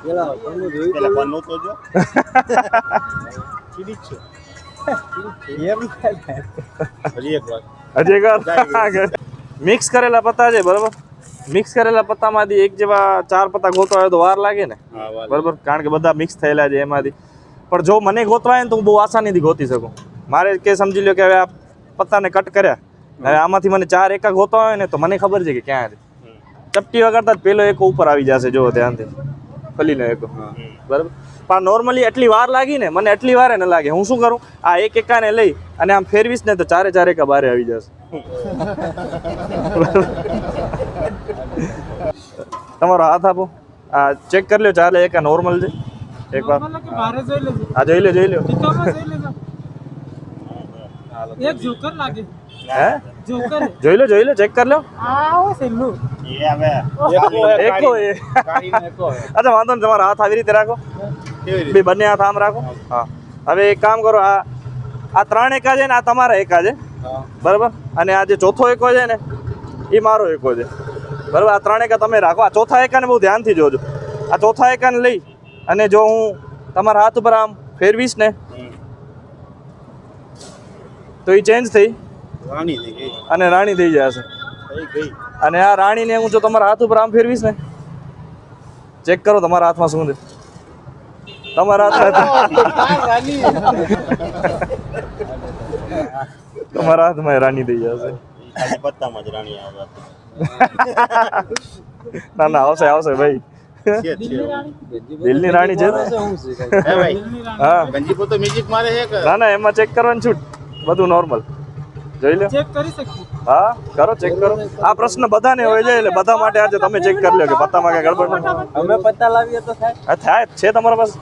પેલા બનો તો જો ચીડી છે એમ હજી એક વાર મિક્સ કરેલા પત્તા છે બરાબર. મિક્સ કરેલા પત્તામાંથી એક જેવા 4 પત્તા ગોતવા હોય તો વાર લાગે ને, બરાબર, કારણ કે બધા મિક્સ થયેલા છે એમાંથી. પણ જો મને ગોતવા હોય ને તો હું બહુ આસાનીથી ગોતી શકું. મારે કે સમજી લો કે હવે આ પત્તાને કટ કર્યા, હવે આમાંથી મને 4 એકા ગોતવા હોય ને તો મને ખબર છે કે ક્યાં છે. ચપટી વગાડતા જ પેલો એકો ઉપર આવી જશે, જો ધ્યાનથી ફલીનો એકો, બરાબર. પણ નોર્મલી એટલી વાર લાગી ને, મને એટલી વાર ન લાગે. હું શું કરું, આ એક એકાને લઈ અને આમ ફેરવીશ ને તો 4 એકા બારે આવી જશે. તમારો હાથ આપો, આ ચેક કરી લો 4 એકા નોર્મલ છે એકવાર. હા જોઈ લો, જોઈ લો. એક જોકર લાગે. હે જોઈ લો, જોઈ લો, ચેક કરી લો. એ હવે એકો એ. અચ્છા વાંધો નહીં, તમારા હાથ આવી રીતે રાખો, બે બંને હાથ આમ રાખો. હા હવે એક કામ કરો, આ 3 એકા છે ને, આ તમારા એકા છે, બરાબર. અને આ જે ચોથો એકો છે ને એ મારો એકો છે, બરાબર. આ 3 એકા તમે રાખો. આ ચોથા એકાને બહુ ધ્યાનથી જોજો. આ ચોથા એકાને લઈ અને જો હું તમારા હાથ ઉપર આમ ફેરવીશ ને તો એ ચેન્જ થઈ રાણી થઈ ગઈ અને રાણી થઈ જશે. થઈ ગઈ. અને આ રાણીને હું જો તમારા હાથ ઉપર આમ ફેરવીશ ને, ચેક કરો તમારા હાથમાં શું છે. તમારા હાથમાં રાણી થઈ જશે. ખાલી પત્તામાં જ રાણી આવે. ના ના, આવશે આવશે ભાઈ. છે દિલની રાણી છે ને? હે ભાઈ, હા. ગંજીપો તો મ્યુઝિક મારે છે કે ના ના, એમાં ચેક કરવાનું છૂટ, બધું નોર્મલ. જોઈ લો. ચેક કરી શકીએ. હા કરો, ચેક કરો. આ પ્રશ્ન બધાને હોય છે, એટલે બધા માટે આજે તમે ચેક કરી લો કે પત્તામાં કઈ ગડબડ નથી. અમે પત્તા લાવીએ તો થાય. હા થાય છે તમારા પાસે.